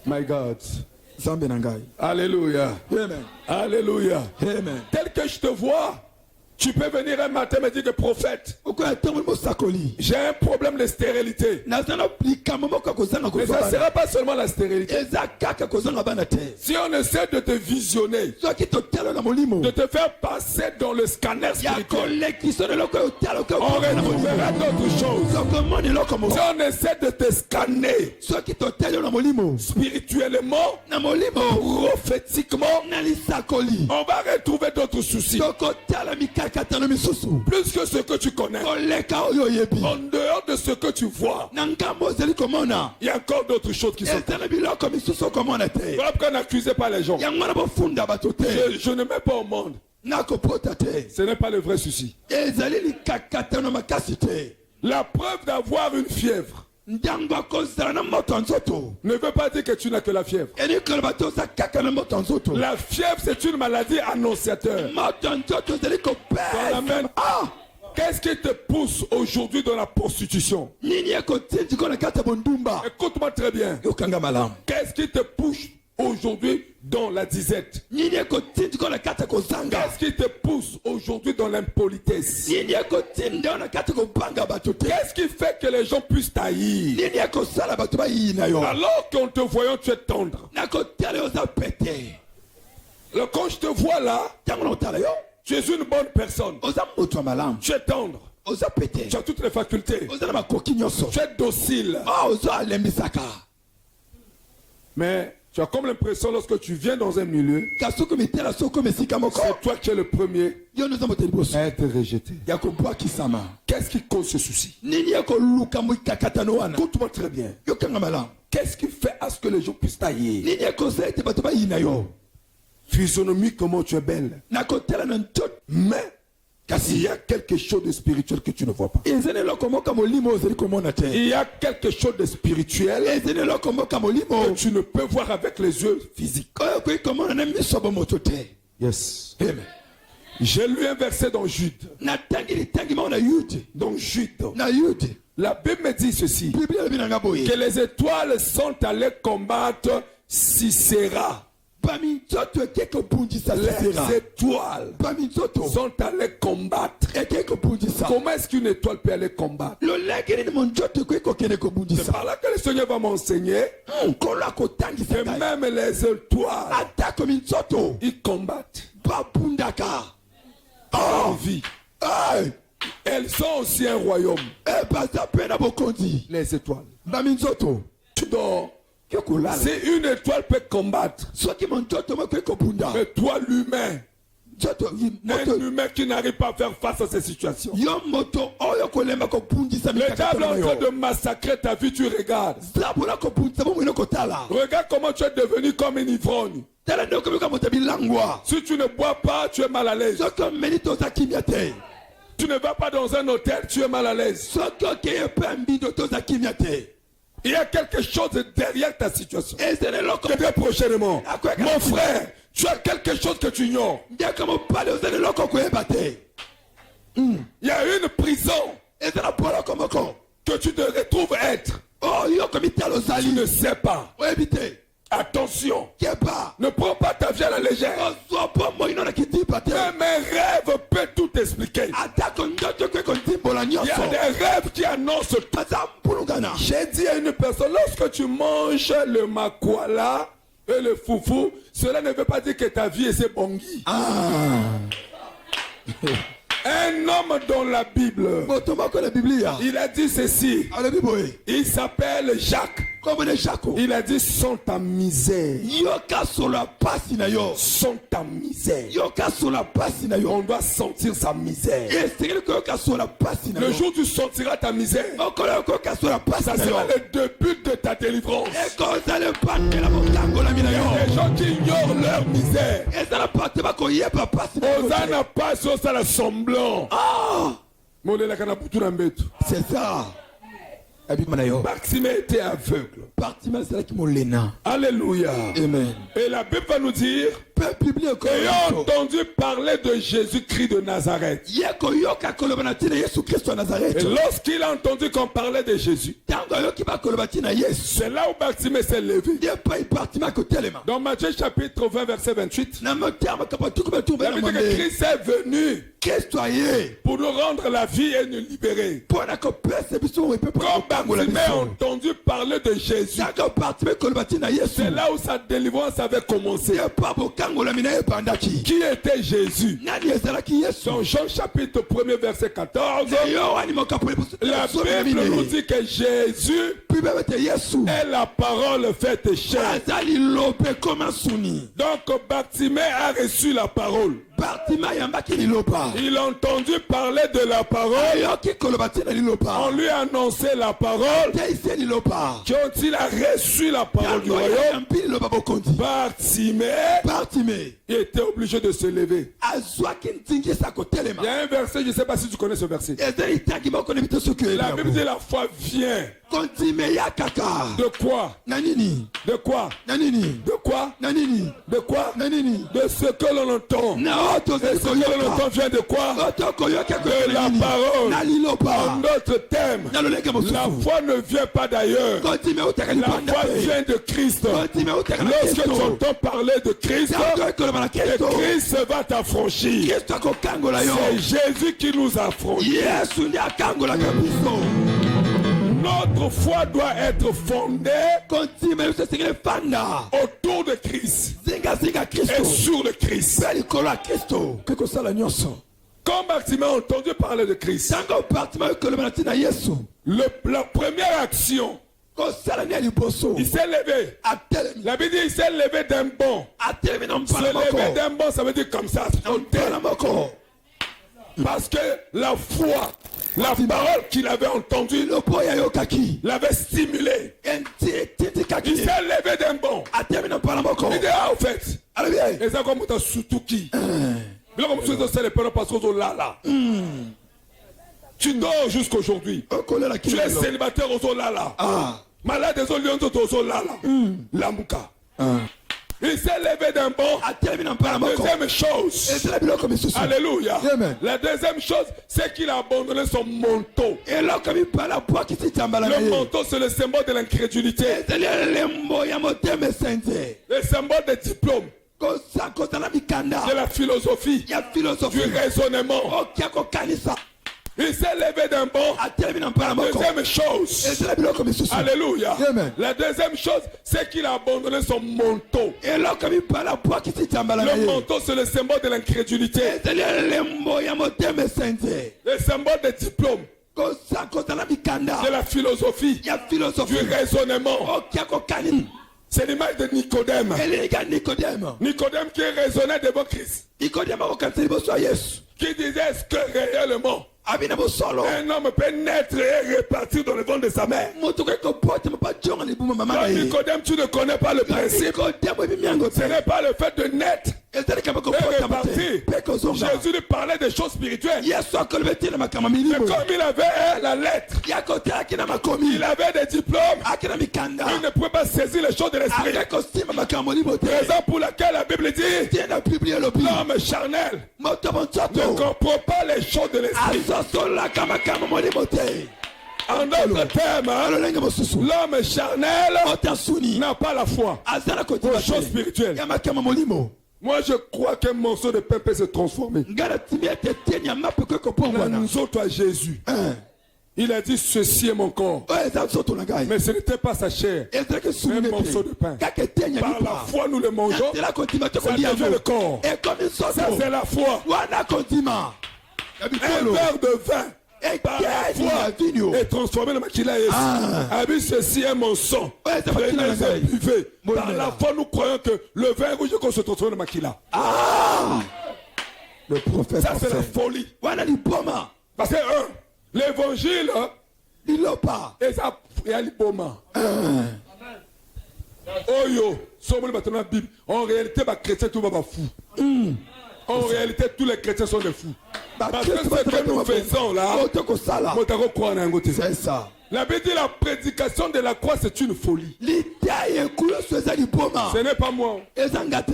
My God. Zambenangai. Alléluia. Amen. Alléluia. Amen. Tel que je te vois, tu peux venir un matin me dire que prophète, j'ai un problème de stérilité. Mais ça ne sera pas seulement la stérilité. Si on essaie de te visionner, de te faire passer dans le scanner spirituel, on retrouvera d'autres choses. Si on essaie de te scanner spirituellement, prophétiquement, on va retrouver d'autres soucis. Plus que ce que tu connais. En dehors de ce que tu vois, il y a encore d'autres choses qui sont. Voilà pourquoi n'accusez pas les gens. Je ne mets pas au monde. Ce n'est pas le vrai souci. La preuve d'avoir une fièvre ne veut pas dire que tu n'as que la fièvre. La fièvre, c'est une maladie annonciateur. Qu'est-ce qui te pousse aujourd'hui dans la prostitution? Écoute-moi très bien. Qu'est-ce qui te pousse aujourd'hui dans la disette? Qu'est-ce qui te pousse aujourd'hui dans l'impolitesse? Qu'est-ce qui fait que les gens puissent taillir? Alors qu'en te voyant, tu es tendre. Alors quand je te vois là, tu es une bonne personne. Tu es tendre. Tu as toutes les facultés. Tu es docile. Mais tu as comme l'impression lorsque tu viens dans un milieu, c'est toi qui es le premier à être rejeté. Qu'est-ce qui cause ce souci? Écoute-moi très bien. Qu'est-ce qui fait à ce que les gens puissent tailler? Physionomie, comment tu es belle. Mais il y a quelque chose de spirituel que tu ne vois pas. Il y a quelque chose de spirituel que tu ne peux voir avec les yeux physiques. Yes. Amen. J'ai lu un verset dans Jude. Dans Jude. La Bible me dit ceci. Que les étoiles sont allées combattre Sisera. Les étoiles sont allées combattre. Comment est-ce qu'une étoile peut aller combattre? C'est par là que le Seigneur va m'enseigner que même les étoiles, ils combattent en vie. Elles sont aussi un royaume. Les étoiles. Tu dors. Si une étoile peut combattre, mais toi l'humain, un humain qui n'arrive pas à faire face à ces situations, le diable est en train de massacrer ta vie, tu regardes. Regarde comment tu es devenu comme une ivrogne. Si tu ne bois pas, tu es mal à l'aise. Tu ne vas pas dans un hôtel, tu es mal à l'aise. Il y a quelque chose derrière ta situation. Très prochainement, mon frère, tu as quelque chose que tu ignores. Il y a une prison que tu te retrouves être. Tu ne sais pas. Attention, ne prends pas ta vie à la légère. Même un rêve peut tout expliquer. Il y a des rêves qui annoncent. J'ai dit à une personne, lorsque tu manges le makwala et le foufou, cela ne veut pas dire que ta vie est c'est bongui. Un homme dans la Bible, il a dit ceci. Il s'appelle Jacques. Il a dit sans ta misère. Sans ta misère. On doit sentir sa misère. Le jour où tu sentiras ta misère, ça sera le début de ta délivrance. Il y a des gens qui ignorent leur misère. Osana pas sur ça semblant. C'est ça. Bartimée était aveugle. Alléluia. Amen. Et la Bible va nous dire peuple biblique ayant entendu parler de Jésus-Christ de Nazareth. yeko yoka koloba tina Yesu Kristo wa Nazareth. Et lorsqu'il a entendu qu'on parlait de Jésus, Tango yoki ba koloba tina Yesu. c'est là où Bartimée s'est levé. Ye pa Bartimée ko telema. Dans Matthieu chapitre 20 verset 28, Na motema kapatuku ba tuba la na Bible dit que mande. Christ est venu Kristo aye. pour nous rendre la vie et nous libérer. Pona ko pese biso we pe Quand Bartimée a entendu parler de Jésus, Tango Bartimée koloba tina Yesu. c'est là où sa délivrance avait commencé. Ye pa bokango la mina e bandaki. Qui était Jésus? Nani ezalaki Yesu? Dans Jean chapitre 1 verset 14, Yohani mokapo la Bible nous dit que Jésus Bible bete Yesu. est la parole faite chair. Azali lope koma suni. Donc Bartimée a reçu la parole. Bartimée yambaki lilopa. Il a entendu parler de la parole. Yoki koloba tina lilopa. On lui a annoncé la parole. Teise lilopa. Quand il a reçu la parole du royaume, Yampi lilopa bokondi. Bartimée Bartimée. était obligé de se lever. Azwaki ntingi sa Il kotelema. y a un verset, je ne sais pas si tu connais ce verset. Ezali tangi bako ne bito soki La Bible dit la foi vient. Kontime ya kaka. De quoi? Nanini. De quoi? Nanini. De quoi? Nanini. De quoi? Nanini. De ce que l'on entend. Na oto Et ce que l'on entend vient de quoi? Oto koyoka De la parole. Na En lilopa. notre thème, Na lolenge la mosusu. foi ne vient pas d'ailleurs. Kontime utaka La lipanda. foi vient de Christ. Kontime utaka na Lorsque tu Kristo. entends parler de Christ, Tango koloba na et Kristo. Christ va t'affranchir. Kristo akokangola yo. C'est Jésus qui nous affranchit. Yesu ndi akangolaka biso. Notre foi doit être fondée Kontime yo sesengele fanda. autour de Christ Zinga et Kristo. sur le Christ. Pe likolo ya Kristo. Ke kosala nyonso. Quand Bartimée a entendu parler de Christ, Tango Bartimée koloba na tina Yesu. la première action, Kosala ni ya liboso. il s'est levé. Atelemi. La Bible dit il s'est levé d'un bond. Atelemi na Se mpala moko. lever d'un bond, ça veut dire comme ça. sauter. Mpala moko. Parce que la foi, la parole qu'il avait entendue, Lopo ya yokaki. l'avait stimulé. Enti titi Il kaki. s'est levé d'un bond. Atelemi na mpala moko. Il dit, ah, au fait, Alabi. et ça comme ta sutuki. Mais là, comme tu es le père parce que là. Tu dors jusqu'aujourd'hui. Okolela Tu es kilo. célibataire au là. Ah. Malade des olions au là. Lamouka. Il s'est levé d'un bond. Atelemi na mpala moko. Deuxième chose. Ezala biloko misusu. Alléluia. Amen. La deuxième chose, c'est qu'il a abandonné son manteau. Eloko mipala po kisi tambala na Le ye. manteau, c'est le symbole de l'incrédulité. Ezali elembo ya motema esenze. Le symbole des diplômes, Kozala mikanda. de la philosophie, Ya du philosophie. raisonnement. Okia kokanisa. Il s'est levé d'un bond. Atelemi na mpala moko. Deuxième chose. Ezala biloko misusu. Alléluia. Amen. La deuxième chose, c'est qu'il a abandonné son manteau. Eloko mipala po kisi tambala na Le ye. manteau, c'est le symbole de l'incrédulité. Ezali elembo ya motema esenze. Le symbole des diplômes, Kozala mikanda. de la philosophie, Ya du philosophie. raisonnement. Okia kokanisa. C'est l'image de Nicodème. Eliga Nicodème. Nicodème qui raisonnait devant Christ. Nicodème akokanisa liboso ya Yesu. Qui disait, est-ce que réellement Abina bosolo. un homme peut naître et repartir dans le ventre de sa mère? Moto ko porte mpa jonga libuma mama na Non, ye. Nicodème, tu ne connais pas le principe. Nicodème bimiango Ce te. n'est pas le fait de naître Ezali kama ko et porte repartir. mate. Peko zonga. Jésus lui parlait des choses spirituelles. Yesu akolbeti na makama Mais milimo. comme il avait la lettre, Yakote akina makomi. il avait des diplômes, Akina mikanda. il ne pouvait pas saisir les choses de l'esprit. Akakosima makama limo te. Raison pour laquelle la Bible dit, Tiena Biblia lobi. l'homme charnel Moto ne bonsoto. comprend pas les choses de l'esprit. Asosola kama kama molimo te. En d'autres termes, hein, Alolenge mosusu. l'homme charnel Otasuni. n'a pas la foi Azala aux kotima choses te. spirituelles. Ya makama molimo. Moi, je crois qu'un morceau de pain peut se transformer. Ngala timia te tenya mape ko kopongwana. Nous autres à Jésus, il a dit, ceci est mon corps. Eza soto na gai. Mais ce n'était pas sa chair. Ezala ke suni Un ne morceau de te. pain. Kake tenya Par la lipa. foi, nous le mangeons. C'est la continua te Ça kolia devient le corps. Et comme une Ça, soto. c'est la foi. Wana kontima. Un Yabikolo. verre de vin Et par la kedi ya foi vinyo. est transformé dans makila Yesu. Ah. Abi, ceci est mon sang. Ouais, ça va qu'il Prenez en et aille. buvez. Bon, Par mais la là. foi, nous croyons que le vin rouge qu'on se transforme dans makila. Ah. Le prophète Ça, c'est la enseigne. folie. Wana lipoma. Parce que, l'évangile, Lilopa. et ça, il y a l'iboma. Oyo, sommes maintenant la Bible. En réalité, les chrétiens, tout va fou. En réalité, tous les chrétiens sont des fous. Parce que ce que nous faisons là, Otokosala. Motaro croit en un côté. C'est ça. La Bible dit la prédication de la croix, c'est une folie. Litaye kulo sweza lipoma. Ce n'est pas moi. Ezangate.